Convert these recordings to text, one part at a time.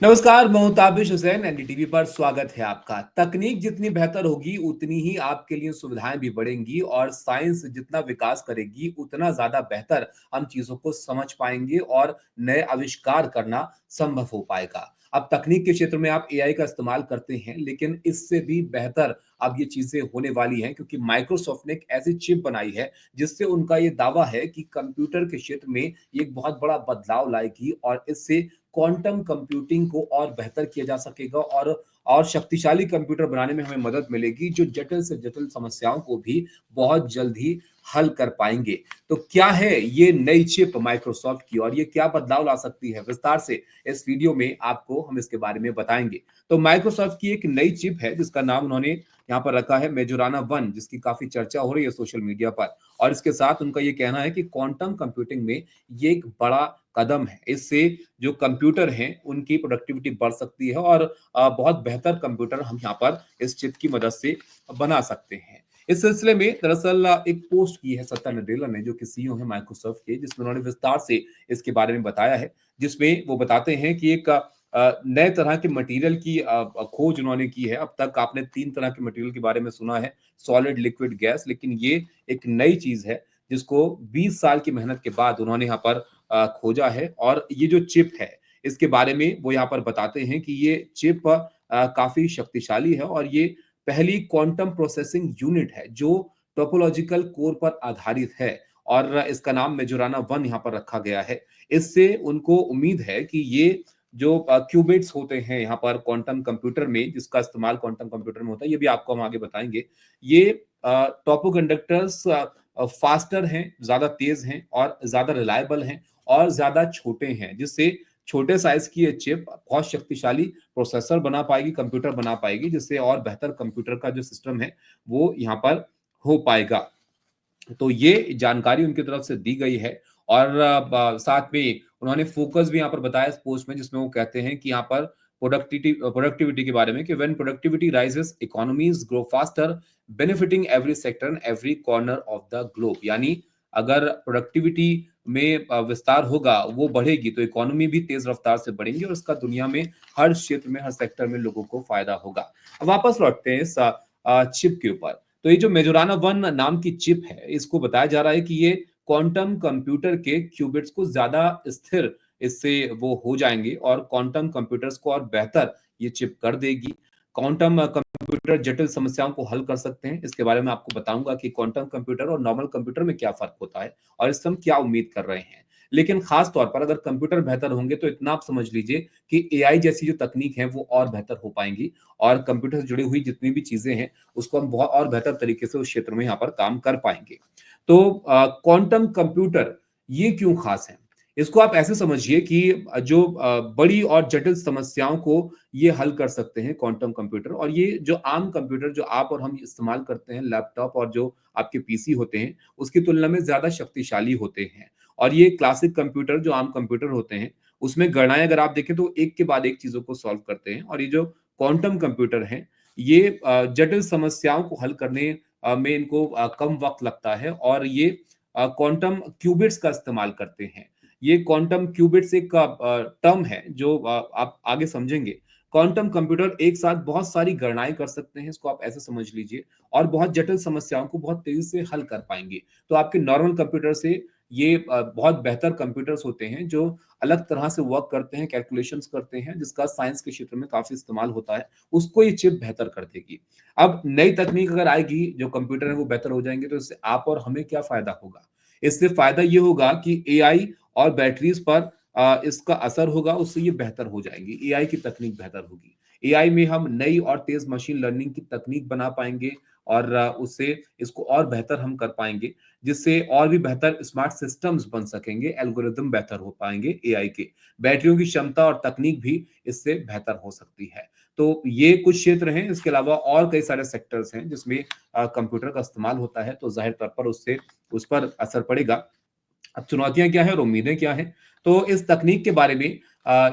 नमस्कार, मैं हूं ताबिश हुसैन। एनडीटीवी पर स्वागत है आपका। तकनीक जितनी बेहतर होगी उतनी ही आपके लिए सुविधाएं भी बढ़ेंगी और साइंस जितना विकास करेगी उतना ज्यादा बेहतर हम चीजों को समझ पाएंगे और नए आविष्कार करना संभव हो पाएगा। अब तकनीक के क्षेत्र में आप एआई का इस्तेमाल करते हैं, लेकिन इससे भी बेहतर अब ये चीजें होने वाली हैं, क्योंकि माइक्रोसॉफ्ट ने एक ऐसी चिप बनाई है जिससे उनका ये दावा है कि कंप्यूटर के क्षेत्र में ये एक बहुत बड़ा बदलाव लाएगी और इससे क्वांटम कंप्यूटिंग को और बेहतर किया जा सकेगा और शक्तिशाली कंप्यूटर बनाने में हमें मदद मिलेगी, जो जटिल से जटिल समस्याओं को भी बहुत जल्द ही हल कर पाएंगे। तो क्या है ये नई चिप माइक्रोसॉफ्ट की और ये क्या बदलाव ला सकती है, विस्तार से इस वीडियो में आपको हम इसके बारे में बताएंगे। तो माइक्रोसॉफ्ट की एक नई चिप है जिसका नाम उन्होंने यहाँ पर रखा है मेजोराना वन, जिसकी काफी चर्चा हो रही है सोशल मीडिया पर। और इसके साथ उनका ये कहना है कि क्वांटम कंप्यूटिंग में ये एक बड़ा कदम है। इससे जो कंप्यूटर हैं उनकी प्रोडक्टिविटी बढ़ सकती है और बहुत बेहतर कंप्यूटर हम यहाँ पर इस चिप की मदद से बना सकते हैं। इस सिलसिले में दरअसल एक पोस्ट की है सत्या नडेला ने, जो कि सीईओ है माइक्रोसॉफ्ट के, जिसमें उन्होंने विस्तार से इसके बारे में बताया है। जिसमें वो बताते हैं कि एक नए तरह के मटेरियल की खोज उन्होंने की है। अब तक आपने तीन तरह के मटेरियल के बारे में सुना है, सॉलिड, लिक्विड, गैस, लेकिन ये एक नई चीज है जिसको 20 साल की मेहनत के बाद उन्होंने यहाँ पर खोजा है। और ये जो चिप है इसके बारे में वो यहाँ पर बताते हैं कि ये चिप काफी शक्तिशाली है और ये पहली क्वांटम प्रोसेसिंग यूनिट है जो टोपोलॉजिकल कोर पर आधारित है और इसका नाम मेजोराना वन यहाँ पर रखा गया है। इससे उनको उम्मीद है कि ये जो क्यूबिट्स होते हैं यहाँ पर क्वांटम कंप्यूटर में, जिसका इस्तेमाल क्वांटम कंप्यूटर में होता है, ये भी आपको हम आगे बताएंगे। ये टोपो कंडक्टर्स फास्टर हैं, ज्यादा तेज हैं और ज्यादा रिलायबल हैं और ज्यादा छोटे हैं, जिससे छोटे साइज की ये चिप बहुत शक्तिशाली प्रोसेसर बना पाएगी, कंप्यूटर बना पाएगी, जिससे और बेहतर कंप्यूटर का जो सिस्टम है वो यहाँ पर हो पाएगा। तो ये जानकारी उनकी तरफ से दी गई है। और साथ में उन्होंने फोकस भी यहाँ पर बताया इस पोस्ट में, जिसमें वो कहते हैं कि यहाँ पर प्रोडक्टिविटी के बारे में कि when productivity rises economies grow faster, benefiting every sector and every corner of the globe. यानी अगर प्रोडक्टिविटी में विस्तार होगा, वो बढ़ेगी, तो इकोनॉमी भी तेज रफ्तार से बढ़ेंगी और इसका दुनिया में हर क्षेत्र में, हर सेक्टर में लोगों को फायदा होगा। अब वापस लौटते हैं इस चिप के ऊपर। तो ये जो मेजोराना वन नाम की चिप है, इसको बताया जा रहा है कि ये क्वांटम कंप्यूटर के क्यूबिट्स को ज्यादा स्थिर इससे वो हो जाएंगे और क्वांटम कंप्यूटर्स को और बेहतर ये चिप कर देगी। क्वांटम कंप्यूटर जटिल समस्याओं को हल कर सकते हैं। इसके बारे में आपको बताऊंगा कि क्वांटम कंप्यूटर और नॉर्मल कंप्यूटर में क्या फर्क होता है और इससे हम क्या उम्मीद कर रहे हैं। लेकिन खास तौर पर अगर कंप्यूटर बेहतर होंगे तो इतना आप समझ लीजिए कि एआई जैसी जो तकनीक है वो और बेहतर हो पाएंगी और कंप्यूटर से जुड़ी हुई जितनी भी चीजें हैं उसको हम बहुत और बेहतर तरीके से उस क्षेत्र में यहाँ पर काम कर पाएंगे। तो क्वांटम कंप्यूटर ये क्यों खास है, इसको आप ऐसे समझिए कि जो बड़ी और जटिल समस्याओं को ये हल कर सकते हैं क्वांटम कंप्यूटर। और ये जो आम कंप्यूटर जो आप और हम इस्तेमाल करते हैं, लैपटॉप और जो आपके पीसी होते हैं, उसकी तुलना में ज्यादा शक्तिशाली होते हैं। और ये क्लासिक कंप्यूटर जो आम कंप्यूटर होते हैं उसमें गणनाएं अगर आप देखें तो एक के बाद एक चीजों को सॉल्व करते हैं। और ये जो क्वांटम कंप्यूटर हैं ये जटिल समस्याओं को हल करने में इनको कम वक्त लगता है और ये क्वांटम क्यूबिट्स का इस्तेमाल करते हैं। ये क्वांटम क्यूबिट्स एक टर्म है जो आप आगे समझेंगे। क्वांटम कंप्यूटर एक साथ बहुत सारी गणनाएं कर सकते हैं, इसको आप ऐसे समझ लीजिए, और बहुत जटिल समस्याओं को बहुत तेजी से हल कर पाएंगे। तो आपके नॉर्मल कंप्यूटर से ये बहुत बेहतर कंप्यूटर्स होते हैं जो अलग तरह से वर्क करते हैं, कैलकुलेशंस करते हैं, जिसका साइंस के क्षेत्र में काफी इस्तेमाल होता है, उसको ये चिप बेहतर कर देगी। अब नई तकनीक अगर आएगी, जो कंप्यूटर है वो बेहतर हो जाएंगे, तो इससे आप और हमें क्या फायदा होगा? इससे फायदा ये होगा कि एआई और बैटरीज पर इसका असर होगा, उससे ये बेहतर हो जाएंगी, एआई की तकनीक बेहतर होगी। एआई में हम नई और तेज मशीन लर्निंग की तकनीक बना पाएंगे और उससे इसको और बेहतर हम कर पाएंगे, जिससे और भी बेहतर स्मार्ट सिस्टम्स बन सकेंगे, एल्गोरिदम बेहतर हो पाएंगे एआई के। बैटरियों की क्षमता और तकनीक भी इससे बेहतर हो सकती है। तो ये कुछ क्षेत्र हैं, इसके अलावा और कई सारे सेक्टर्स हैं जिसमें कंप्यूटर का इस्तेमाल होता है, तो जाहिर तौर पर उससे उस पर असर पड़ेगा। अब चुनौतियां क्या है और उम्मीदें क्या है? तो इस तकनीक के बारे में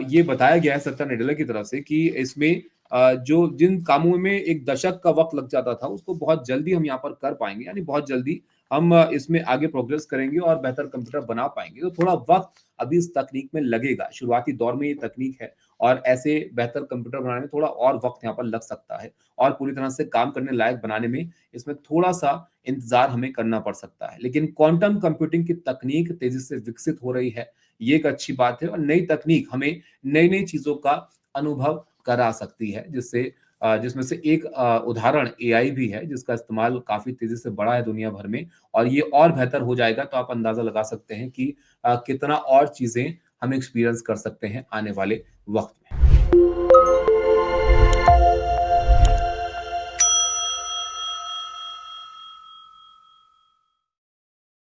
ये बताया गया है सत्या नडेला की तरफ से कि इसमें जो जिन कामों में एक दशक का वक्त लग जाता था उसको बहुत जल्दी हम यहाँ पर कर पाएंगे, यानी बहुत जल्दी हम इसमें आगे प्रोग्रेस करेंगे और बेहतर कंप्यूटर बना पाएंगे। तो थोड़ा वक्त अभी इस तकनीक में लगेगा, शुरुआती दौर में ये तकनीक है और ऐसे बेहतर कंप्यूटर बनाने में थोड़ा और वक़्त यहाँ पर लग सकता है और पूरी तरह से काम करने लायक बनाने में इसमें थोड़ा-सा इंतज़ार हमें करना पड़ सकता है। लेकिन क्वांटम कंप्यूटिंग की तकनीक तेज़ी से विकसित हो रही है, ये एक अच्छी बात है और नई तकनीक हमें नई-नई चीज़ों का अनुभव करा सकती है, जिसमें से एक उदाहरण एआई भी है, जिसका इस्तेमाल काफ़ी तेज़ी से बढ़ा है दुनिया भर में और ये और बेहतर हो जाएगा, तो आप अंदाज़ा लगा सकते हैं कि कितना और चीज़ें हम एक्सपीरियंस कर सकते हैं आने वाले वक़्त में।